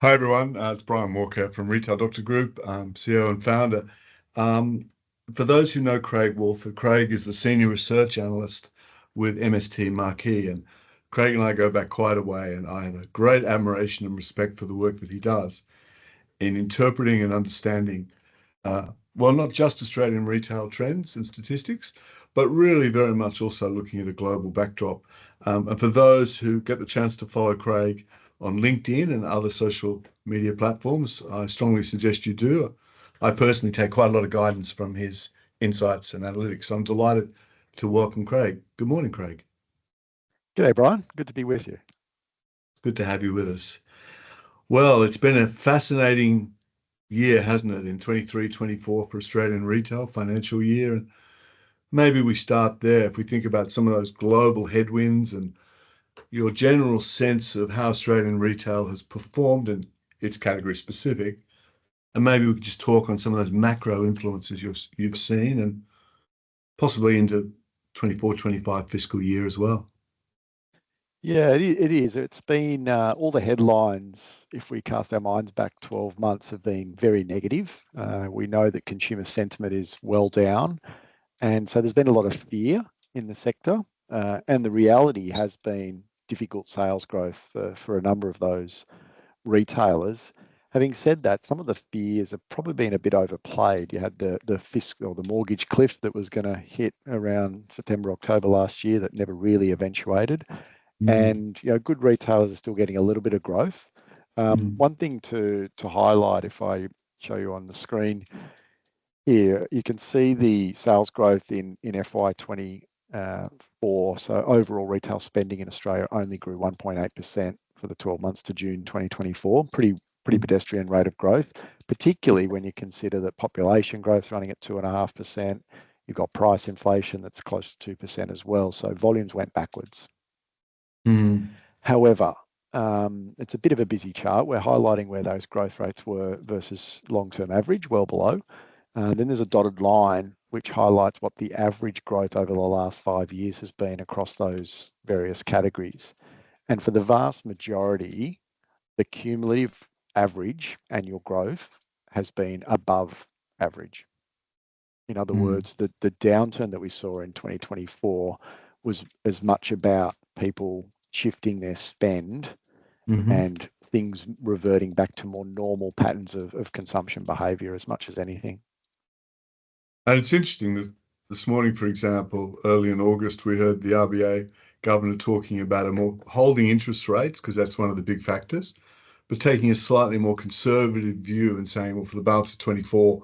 Hi everyone, it's Brian Walker from Retail Doctor Group, CEO and founder. For those who know Craig Woolford, Craig is the Senior Research Analyst with MST Marquee, and Craig and I go back quite a way, and I have a great admiration and respect for the work that he does in interpreting and understanding, not just Australian retail trends and statistics, but really very much also looking at a global backdrop. And for those who get the chance to follow Craig on LinkedIn and other social media platforms, I strongly suggest you do. I personally take quite a lot of guidance from his insights and analytics. So I'm delighted to welcome Craig. Good morning, Craig. G'day, Brian. Good to be with you. Good to have you with us. Well, it's been a fascinating year, hasn't it, in 23-24 for Australian retail financial year. And maybe we start there. If we think about some of those global headwinds and your general sense of how Australian retail has performed, and it's category specific, and maybe we could just talk on some of those macro influences you've seen, and possibly into 24-25 fiscal year as well. Yeah, it is. It's been all the headlines, if we cast our minds back 12 months, have been very negative. We know that consumer sentiment is well down, and so there's been a lot of fear in the sector, and the reality has been difficult sales growth for a number of those retailers. Having said that, some of the fears have probably been a bit overplayed. You had the fiscal or the mortgage cliff that was going to hit around September, October last year that never really eventuated. And good retailers are still getting a little bit of growth. One thing to highlight, if I show you on the screen here, you can see the sales growth in FY24. So overall retail spending in Australia only grew 1.8% for the 12 months to June 2024. Pretty pedestrian rate of growth, particularly when you consider that population growth is running at 2.5%. You've got price inflation that's close to 2% as well. So volumes went backwards. However, it's a bit of a busy chart. We're highlighting where those growth rates were versus long-term average, well below. Then there's a dotted line which highlights what the average growth over the last 5 years has been across those various categories. And for the vast majority, the cumulative average annual growth has been above average. In other words, the downturn that we saw in 2024 was as much about people shifting their spend and things reverting back to more normal patterns of consumption behaviour as much as anything. And it's interesting that this morning, for example, early in August, we heard the RBA governor talking about holding interest rates, because that's one of the big factors, but taking a slightly more conservative view and saying, well, for the balance of 24,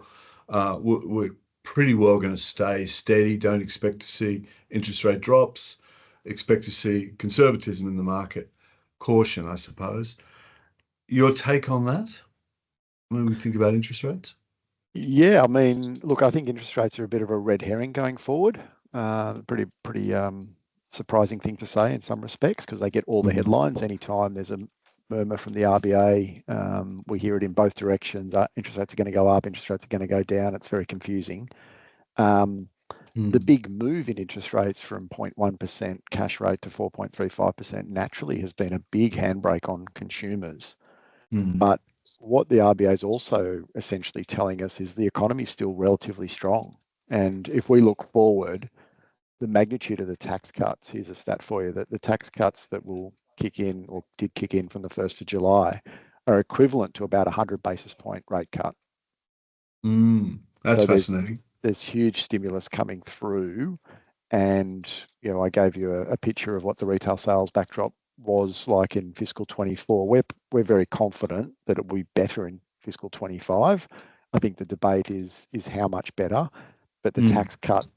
we're pretty well going to stay steady. Don't expect to see interest rate drops. Expect to see conservatism in the market. Caution, I suppose. Your take on that when we think about interest rates? Yeah, I mean, look, I think interest rates are a bit of a red herring going forward. Pretty surprising thing to say in some respects, because they get all the headlines. Anytime there's a murmur from the RBA, we hear it in both directions. Interest rates are going to go up, interest rates are going to go down. It's very confusing. The big move in interest rates from 0.1% cash rate to 4.35% naturally has been a big handbrake on consumers. But what the RBA is also essentially telling us is the economy is still relatively strong. And if we look forward, the magnitude of the tax cuts, here's a stat for you, that the tax cuts that will kick in or did kick in from the 1st of July are equivalent to about 100 basis point rate cut. That's fascinating. There's huge stimulus coming through, and I gave you a picture of what the retail sales backdrop was like in fiscal 24. We're very confident that it will be better in fiscal 25. I think the debate is how much better, but the tax cut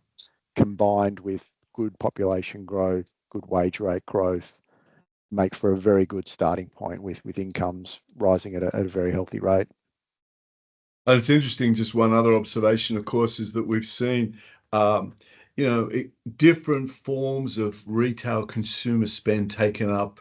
combined with good population growth, good wage rate growth, make for a very good starting point with incomes rising at a very healthy rate. And it's interesting, just one other observation, of course, is that we've seen, different forms of retail consumer spend taken up.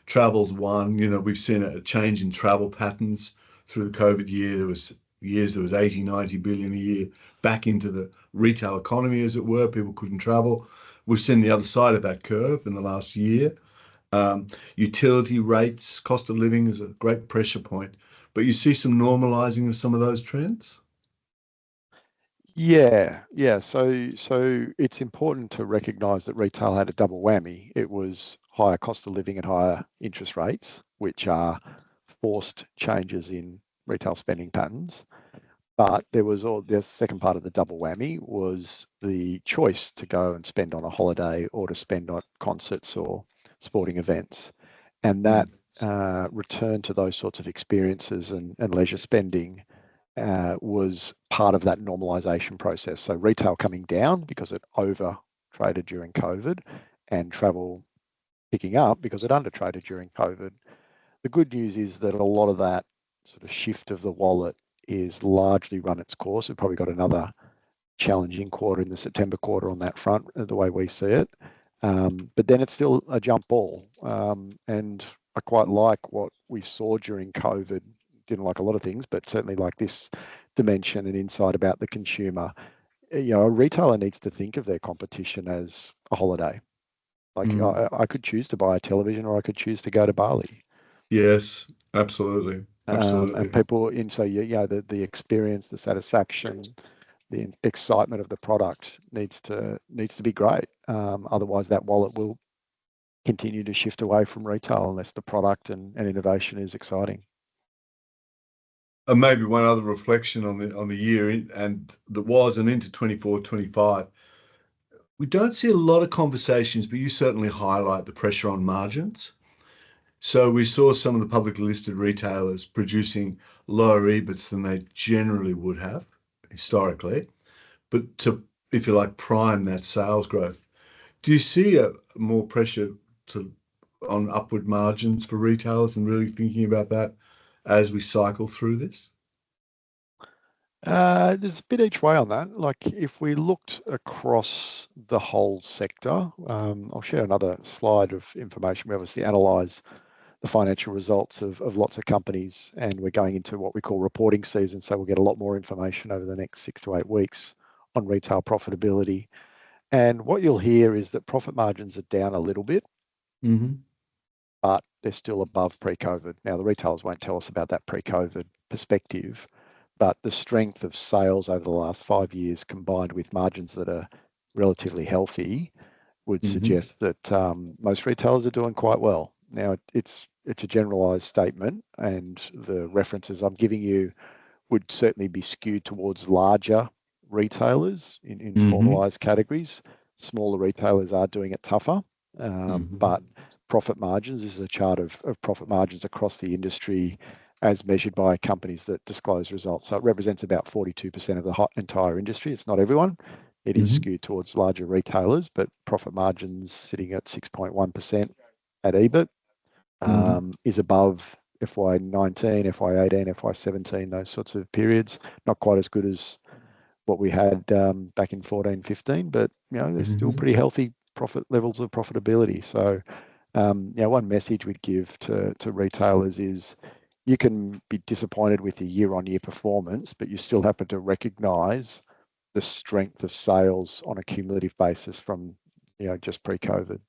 Travel's one. We've seen a change in travel patterns through the COVID year. There was 80-90 billion a year back into the retail economy, as it were. People couldn't travel. We've seen the other side of that curve in the last year. Utility rates, cost of living is a great pressure point, but you see some normalizing of some of those trends? Yeah. So it's important to recognise that retail had a double whammy. It was higher cost of living and higher interest rates, which are forced changes in retail spending patterns. But there was the second part of the double whammy was the choice to go and spend on a holiday or to spend on concerts or sporting events. And that return to those sorts of experiences and leisure spending was part of that normalization process. So retail coming down because it over traded during COVID, and travel picking up because it under traded during COVID. The good news is that a lot of that sort of shift of the wallet is largely run its course. We've probably got another challenging quarter in the September quarter on that front, the way we see it. But then it's still a jump ball. And I quite like what we saw during COVID. Didn't like a lot of things, but certainly like this dimension and insight about the consumer. A retailer needs to think of their competition as a holiday. Like I could choose to buy a television, or I could choose to go to Bali. Yes, absolutely. And people the experience, the satisfaction, the excitement of the product needs to be great. Otherwise, that wallet will continue to shift away from retail unless the product and innovation is exciting. And maybe one other reflection on the year and that was and into 24, 25. We don't see a lot of conversations, but you certainly highlight the pressure on margins. So we saw some of the publicly listed retailers producing lower EBITs than they generally would have historically, but to, if you like, prime that sales growth. Do you see a more pressure on upward margins for retailers and really thinking about that as we cycle through this? There's a bit each way on that. Like if we looked across the whole sector, I'll share another slide of information. We obviously analyse the financial results of lots of companies, and we're going into what we call reporting season. So we'll get a lot more information over the next 6 to 8 weeks on retail profitability. And what you'll hear is that profit margins are down a little bit, but they're still above pre-COVID. Now, the retailers won't tell us about that pre-COVID perspective, but the strength of sales over the last 5 years combined with margins that are relatively healthy would suggest that most retailers are doing quite well. Now, it's a generalized statement, and the references I'm giving you would certainly be skewed towards larger retailers in formalized categories. Smaller retailers are doing it tougher, but profit margins, this is a chart of profit margins across the industry as measured by companies that disclose results. So it represents about 42% of the entire industry. It's not everyone. It is skewed towards larger retailers, but profit margins sitting at 6.1% at EBIT is above FY19, FY18, FY17, those sorts of periods. Not quite as good as what we had back in 14, 15, but there's still pretty healthy profit levels of profitability. So one message we'd give to retailers is you can be disappointed with the year-on-year performance, but you still happen to recognise the strength of sales on a cumulative basis from just pre-COVID.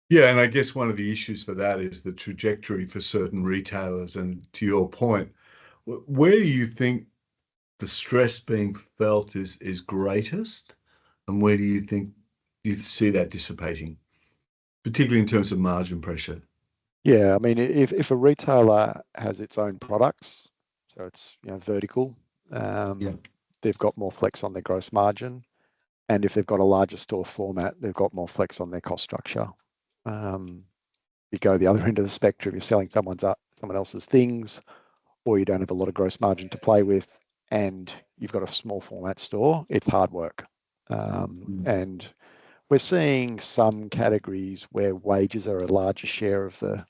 Yeah, and I guess one of the issues for that is the trajectory for certain retailers. And to your point, where do you think the stress being felt is greatest, and where do you think you see that dissipating, particularly in terms of margin pressure? Yeah, I mean, if a retailer has its own products, so it's vertical, they've got more flex on their gross margin, and if they've got a larger store format, they've got more flex on their cost structure. You go the other end of the spectrum, you're selling someone else's things, or you don't have a lot of gross margin to play with, and you've got a small format store, it's hard work. And we're seeing some categories where wages are a larger share of the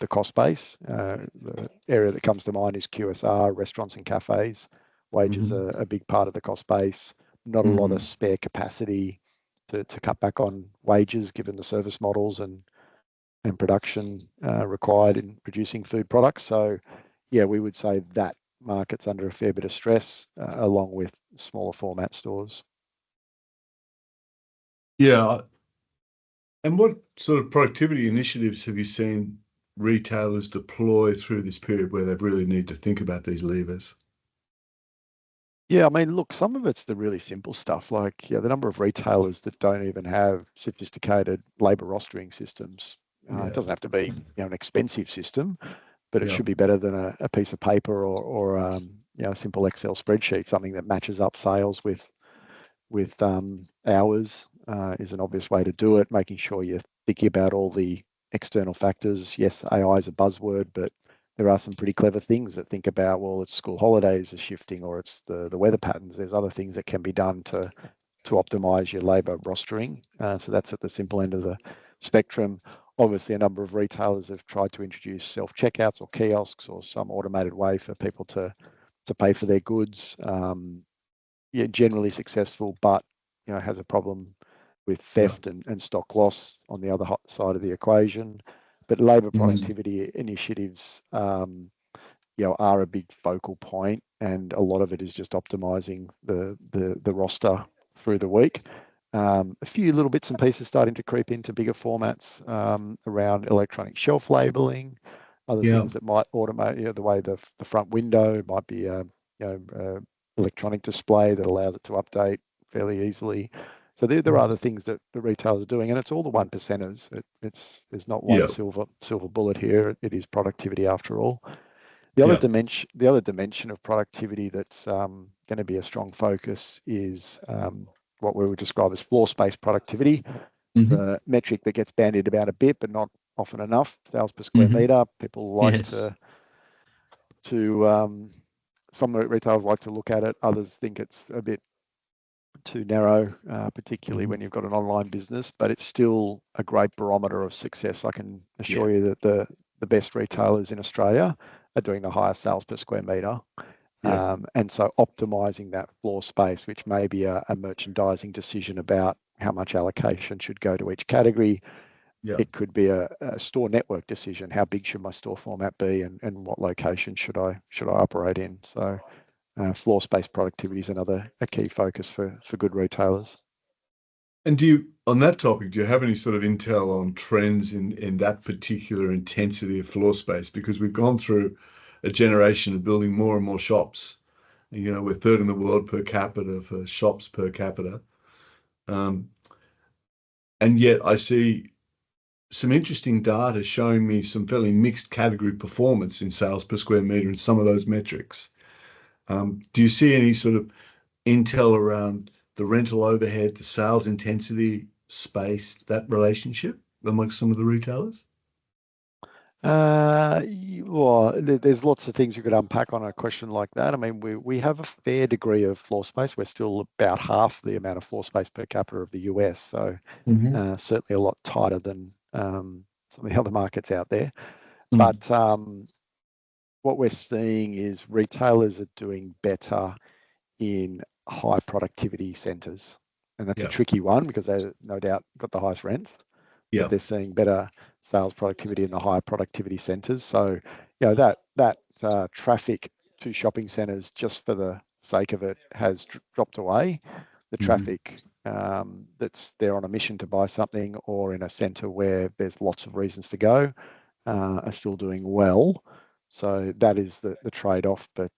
cost base. The area that comes to mind is QSR, restaurants and cafes. Wages are a big part of the cost base. Not a lot of spare capacity to cut back on wages given the service models and production required in producing food products. So yeah, we would say that market's under a fair bit of stress along with smaller format stores. Yeah, And what sort of productivity initiatives have you seen retailers deploy through this period where they really need to think about these levers? Yeah, I mean, look, some of it's the really simple stuff, like the number of retailers that don't even have sophisticated labor rostering systems. It Yeah, doesn't have to be, an expensive system, but it yeah, should be better than a piece of paper or a simple Excel spreadsheet. Something that matches up sales with hours is an obvious way to do it. Making sure you're thinking about all the external factors. Yes, AI is a buzzword, but there are some pretty clever things that think about, well, it's school holidays are shifting or it's the weather patterns. There's other things that can be done to optimize your labor rostering. So that's at the simple end of the spectrum. Obviously, a number of retailers have tried to introduce self-checkouts or kiosks or some automated way for people to pay for their goods. Generally successful, but has a problem with yeah. theft and stock loss on the other side of the equation. But labour Mm. productivity initiatives, are a big focal point, and a lot of it is just optimising the roster through the week. A few little bits and pieces starting to creep into bigger formats around electronic shelf labelling, other Yeah. things that might automate the way the front window might be electronic display that allows it to update fairly easily. So there are other things that the retailers are doing, and it's all the one percenters. There's not one Yeah. silver bullet here. It is productivity after all. Yeah. The other dimension of productivity that's going to be a strong focus is what we would describe as floor space productivity. It's Hmm. a metric that gets bandied about a bit, but not often enough. Sales per square Hmm. meter. People like Yes. to some retailers like to look at it. Others think it's a bit too narrow, particularly Hmm. when you've got an online business. But it's still a great barometer of success. I can Yeah. assure you that the best retailers in Australia are doing the highest sales per square meter. Yeah. And so optimizing that floor space, which may be a merchandising decision about how much allocation should go to each category. Yeah. It could be a store network decision. How big should my store format be, and what location should I operate in? So floor space productivity is another a key focus for good retailers. And on that topic, do you have any sort of intel on trends in that particular intensity of floor space? Because we've gone through a generation of building more and more shops. We're third in the world per capita for shops per capita. Um, and yet I see some interesting data showing me some fairly mixed category performance in sales per square meter in some of those metrics. Do you see any sort of intel around the rental overhead, the sales intensity, space, that relationship amongst some of the retailers? Well, there's lots of things you could unpack on a question like that. I mean, we have a fair degree of floor space. We're still about half the amount of floor space per capita of the US, so Hmm. certainly a lot tighter than some of the other markets out there. Mm. But what we're seeing is retailers are doing better in high productivity centres. And that's a Yeah. tricky one because they no doubt got the highest rents, but Yeah. they're seeing better sales productivity in the high productivity centres. So, that traffic to shopping centres just for the sake of it has dropped away. The Hmm. traffic that's there on a mission to buy something or in a centre where there's lots of reasons to go are still doing well. So that is the trade-off, but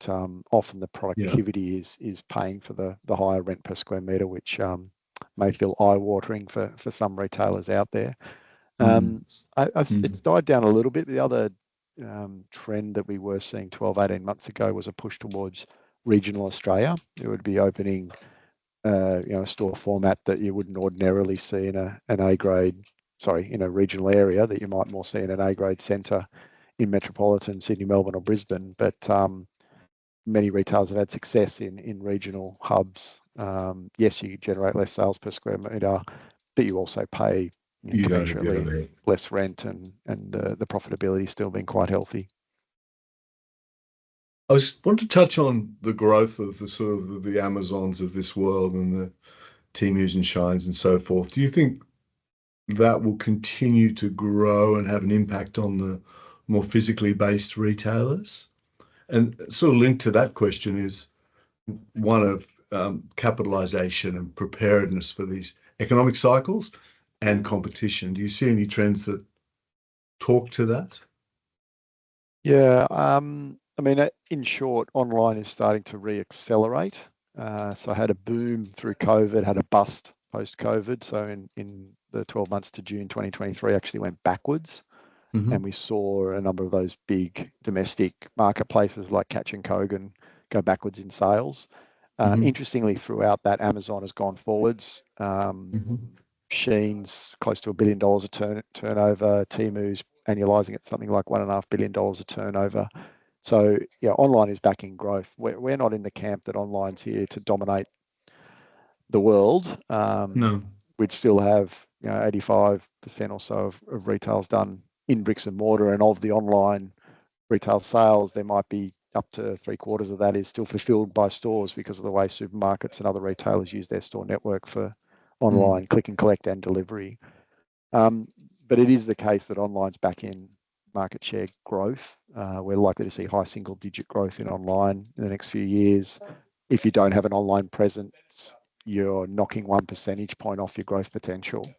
often the Yeah. productivity is paying for the higher rent per square meter, which may feel eye-watering for some retailers out there. Mm. It's died down a little bit. The other trend that we were seeing 12, 18 months ago was a push towards regional Australia. It would be opening a store format that you wouldn't ordinarily see in an A grade, sorry, in a regional area that you might more see in an A grade centre in metropolitan Sydney, Melbourne, or Brisbane. But many retailers have had success in regional hubs. Yes, you generate less sales per square metre, but you also pay You don't have the commensurately overhead. less rent, and the profitability still being quite healthy. I just want to touch on the growth of the sort of the Amazons of this world and the Temus and Shines and so forth. Do you think that will continue to grow and have an impact on the more physically based retailers? And sort of linked to that question is one of capitalization and preparedness for these economic cycles, and competition. Do you see any trends that talk to that? Yeah, I mean, in short, online is starting to re-accelerate. So I had a boom through COVID, had a bust post-COVID. So in the 12 months to June 2023, actually went backwards. And we saw a number of those big domestic marketplaces like 𝗪𝗁 go backwards in sales. Interestingly, throughout that, Amazon has gone forwards. Shein's close to $1 billion of turnover. Temu's annualizing at something like $1.5 billion of turnover. So yeah, online is back in growth. We're not in the camp that online's here to dominate the world. No. We'd still have 85% or so of retail's done in bricks and mortar, and of the online retail sales, there might be up to 3/4 of that is still fulfilled by stores because of the way supermarkets and other retailers use their store network for online click and collect and delivery. But it is the case that online's back in market share growth. We're likely to see high single-digit growth in online in the next few years. If you don't have an online presence, you're knocking 1 percentage point off your growth potential.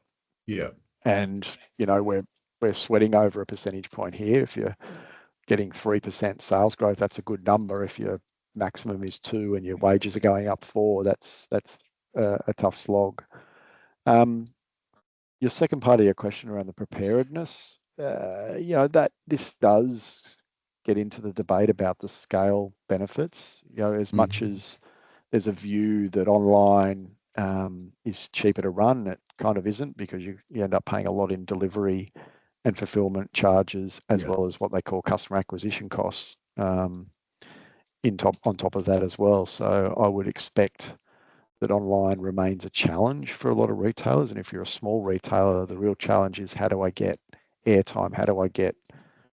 Yeah. And we're sweating over a percentage point here. If you're getting 3% sales growth, that's a good number. If your maximum is 2 and your wages are going up 4, that's a tough slog. Your second part of your question around the preparedness, that this does get into the debate about the scale benefits. As much as there's a view that online is cheaper to run, it kind of isn't, because you end up paying a lot in delivery and fulfillment charges, as well as what they call customer acquisition costs on top of that as well. So I would expect that online remains a challenge for a lot of retailers. And if you're a small retailer, the real challenge is, how do I get airtime? How do I get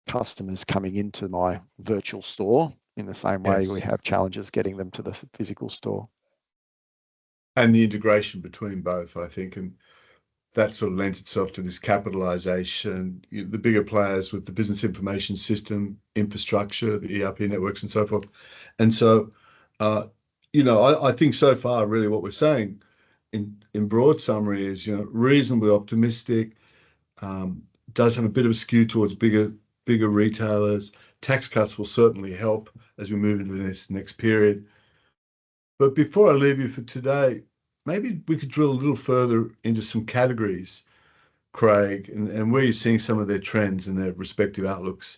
customers coming into my virtual store in the same way we have challenges getting them to the physical store? And the integration between both, I think, and that sort of lends itself to this capitalization, the bigger players with the business information system, infrastructure, the ERP networks and so forth. And so, I think so far, really what we're saying in broad summary is, reasonably optimistic, does have a bit of a skew towards bigger retailers. Tax cuts will certainly help as we move into the next period. But before I leave you for today, maybe we could drill a little further into some categories, Craig, and where you're seeing some of their trends and their respective outlooks.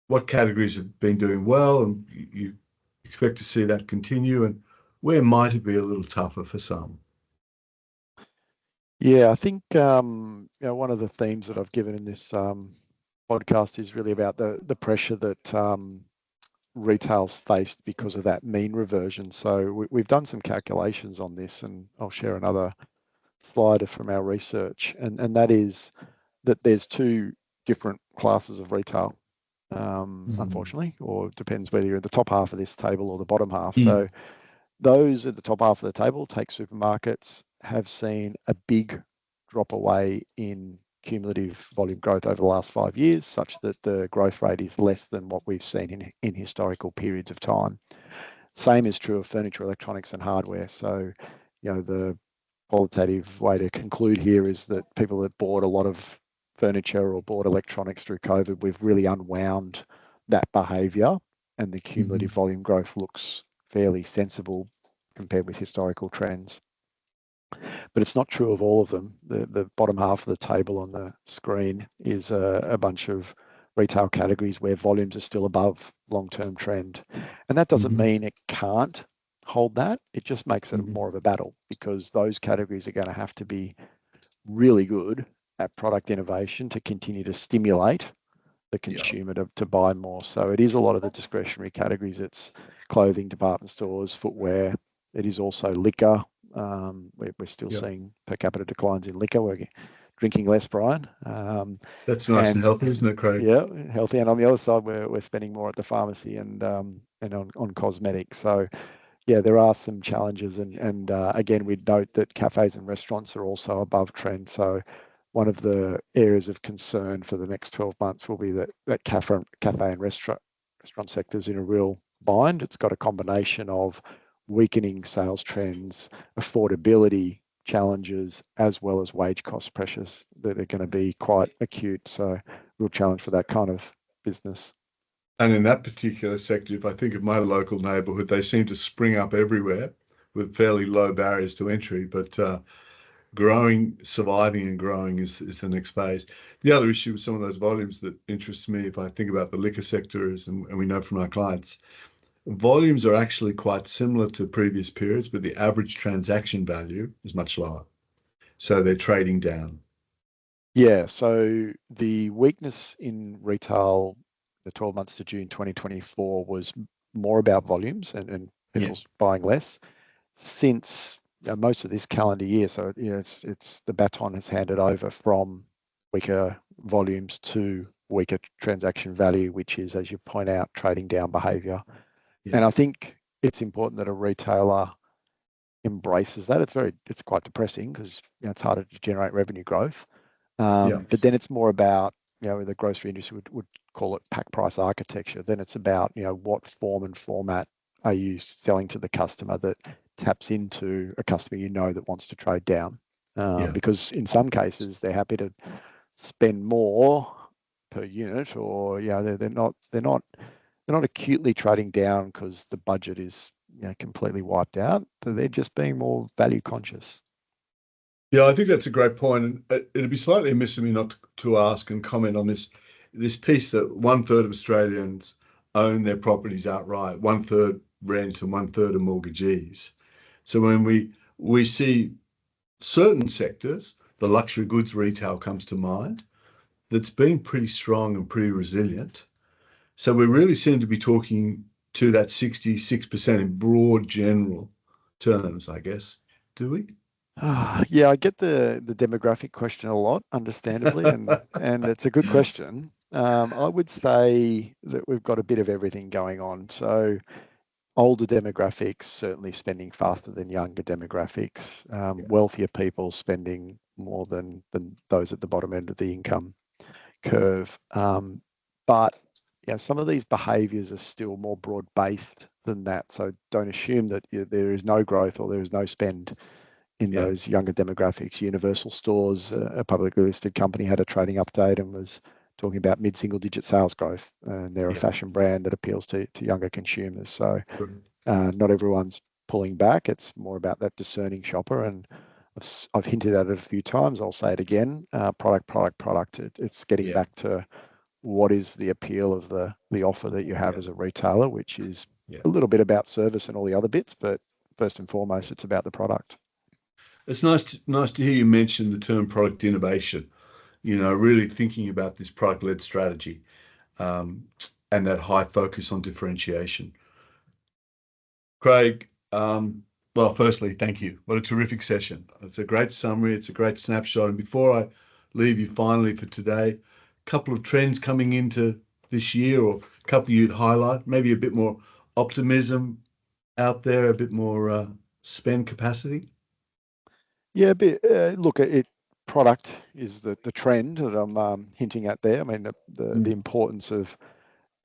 What categories have been doing well, and you expect to see that continue, and where might it be a little tougher for some? Yeah, I think one of the themes that I've given in this podcast is really about the pressure that retail's faced because of that mean reversion. So we've done some calculations on this, and I'll share another slide from our research, and that is that there's 2 different classes of retail, unfortunately, or it depends whether you're at the top half of this table or the bottom half. So those at the top half of the table, take supermarkets, have seen a big drop away in cumulative volume growth over the last 5 years, such that the growth rate is less than what we've seen in historical periods of time. Same is true of furniture, electronics, and hardware. So, the qualitative way to conclude here is that people that bought a lot of furniture or bought electronics through COVID, we've really unwound that behavior, and the cumulative volume growth looks fairly sensible compared with historical trends. But it's not true of all of them. The bottom half of the table on the screen is a bunch of retail categories where volumes are still above long-term trend. And that doesn't mean it can't hold that. It just makes it more of a battle, because those categories are going to have to be really good at product innovation to continue to stimulate the consumer to buy more. So it is a lot of the discretionary categories. It's clothing, department stores, footwear. It is also liquor. We're still seeing per capita declines in liquor. We're drinking less, Brian. That's nice and healthy, isn't it, Craig? Yeah, healthy. And on the other side, we're spending more at the pharmacy and on cosmetics. So yeah, there are some challenges. And again, we'd note that cafes and restaurants are also above trend. So one of the areas of concern for the next 12 months will be that cafe and restaurant sector's in a real bind. It's got a combination of weakening sales trends, affordability challenges as well as wage cost pressures that are going to be quite acute. So real challenge for that kind of business. And in that particular sector, if I think of my local neighbourhood, they seem to spring up everywhere with fairly low barriers to entry. But growing, surviving and growing is the next phase. The other issue with some of those volumes that interests me, if I think about the liquor sector, is, and we know from our clients, volumes are actually quite similar to previous periods, but the average transaction value is much lower. So they're trading down. Yeah, so the weakness in retail, the 12 months to June 2024, was more about volumes and people's buying less. Since most of this calendar year, so it's the baton has handed over from weaker volumes to weaker transaction value, which is, as you point out, trading down behaviour. And I think it's important that a retailer embraces that. It's quite depressing because it's harder to generate revenue growth. But then it's more about, the grocery industry would call it pack price architecture. Then it's about, what form and format are you selling to the customer that taps into a customer that wants to trade down. Because in some cases they're happy to spend more per unit, or they're not acutely trading down because the budget is completely wiped out. They're just being more value conscious. Yeah, I think that's a great point. And it'd be slightly amiss of me not to ask and comment on this piece that 1/3 of Australians own their properties outright, 1/3 rent and 1/3 are mortgagees. So when we see certain sectors, the luxury goods retail comes to mind, that's been pretty strong and pretty resilient. So we really seem to be talking to that 66% in broad general terms, I guess. Do we? Yeah, I get the demographic question a lot, understandably, and it's a good question. I would say that we've got a bit of everything going on. So older demographics certainly spending faster than younger demographics. Wealthier people spending more than those at the bottom end of the income curve. But some of these behaviours are still more broad-based than that. So don't assume that there is no growth or there is no spend in those younger demographics. Universal Stores, a publicly listed company, had a trading update and was talking about mid-single-digit sales growth. And they're a fashion brand that appeals to younger consumers. So not everyone's pulling back. It's more about that discerning shopper. And I've hinted at it a few times. I'll say it again. Product. It's getting back to what is the appeal of the offer that you have as a retailer, which is a little bit about service and all the other bits, but first and foremost, it's about the product. It's nice to hear you mention the term product innovation, really thinking about this product-led strategy and that high focus on differentiation. Craig, well, firstly, thank you. What a terrific session. It's a great summary. It's a great snapshot. And before I leave you finally for today, a couple of trends coming into this year, or a couple you'd highlight, maybe a bit more optimism out there, a bit more spend capacity. Yeah, look, product is the trend that I'm hinting at there. I mean, the importance of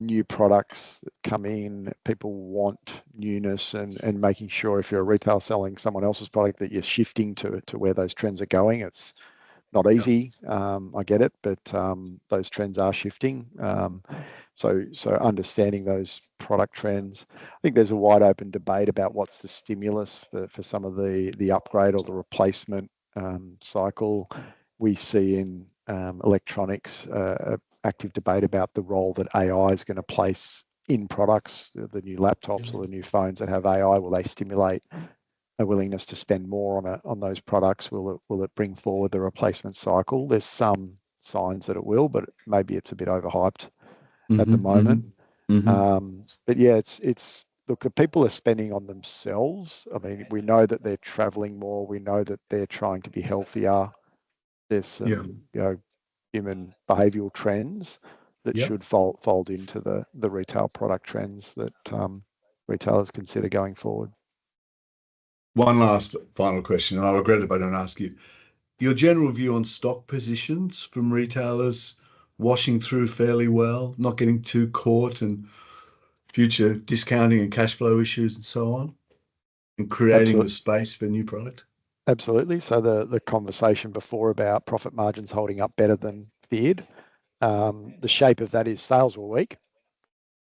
new products that come in. People want newness, and making sure if you're a retailer selling someone else's product that you're shifting to where those trends are going. It's not easy, I get it, but those trends are shifting. So understanding those product trends. I think there's a wide open debate about what's the stimulus for some of the upgrade or the replacement cycle. We see in electronics active debate about the role that AI is going to place in products. The new laptops or the new phones that have AI, will they stimulate a willingness to spend more on those products? Will it bring forward the replacement cycle? There's some signs that it will, but maybe it's a bit overhyped at the moment. But yeah, it's look, the people are spending on themselves. I mean, we know that they're traveling more. We know that they're trying to be healthier. There's some human behavioral trends that should fold into the retail product trends that retailers consider going forward. One last final question, and I regret if I don't ask you. Your general view on stock positions from retailers washing through fairly well, not getting too caught in future discounting and cash flow issues and so on, and creating the space for new product? Absolutely. So the conversation before about profit margins holding up better than feared, the shape of that is sales were weak,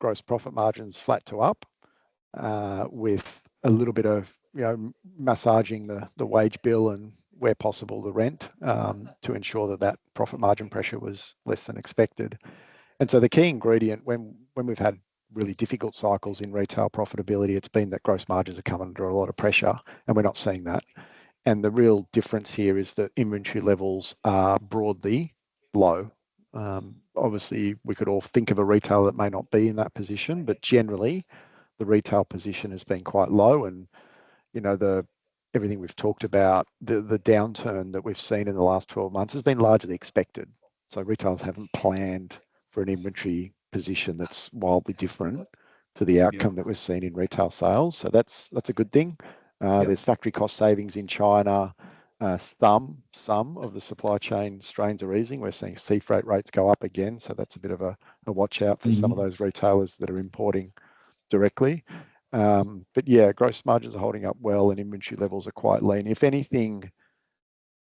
gross profit margins flat to up, with a little bit of massaging the wage bill and where possible the rent, to ensure that profit margin pressure was less than expected. And so the key ingredient when we've had really difficult cycles in retail profitability, it's been that gross margins are coming under a lot of pressure, and we're not seeing that. And the real difference here is that inventory levels are broadly low. Obviously, we could all think of a retailer that may not be in that position, but generally, the retail position has been quite low. And everything we've talked about, the downturn that we've seen in the last 12 months has been largely expected. So retailers haven't planned for an inventory position that's wildly different to the outcome that we've seen in retail sales. So that's a good thing. There's factory cost savings in China. Some of the supply chain strains are easing. We're seeing sea freight rates go up again. So that's a bit of a watch out for some of those retailers that are importing directly. But yeah, gross margins are holding up well and inventory levels are quite lean. If anything,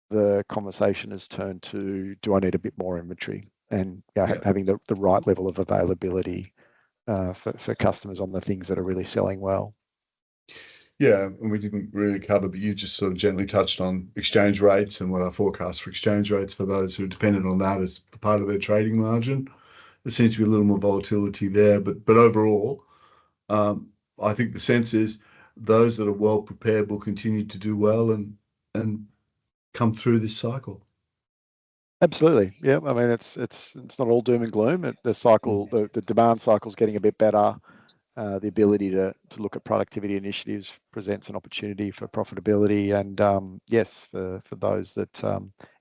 the conversation has turned to, do I need a bit more inventory? And having the right level of availability for customers on the things that are really selling well. Yeah, and we didn't really cover, but you just sort of gently touched on exchange rates and what our forecast for exchange rates for those who are dependent on that as part of their trading margin. There seems to be a little more volatility there, but overall, I think the sense is those that are well prepared will continue to do well and come through this cycle. Absolutely, yeah. I mean, it's not all doom and gloom. The cycle, the demand cycle is getting a bit better. The ability to look at productivity initiatives presents an opportunity for profitability, and yes, for those that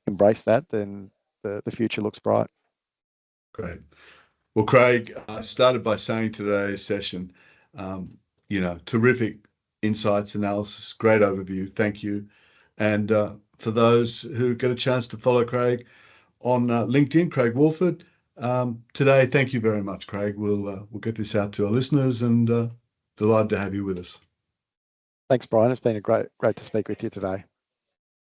embrace that, then the future looks bright. Great. Well, Craig, I started by saying today's session, terrific insights, analysis, great overview. Thank you. And for those who get a chance to follow Craig on LinkedIn, Craig Woolford, today, thank you very much, Craig. We'll get this out to our listeners, and delighted to have you with us. Thanks, Brian. It's been great to speak with you today.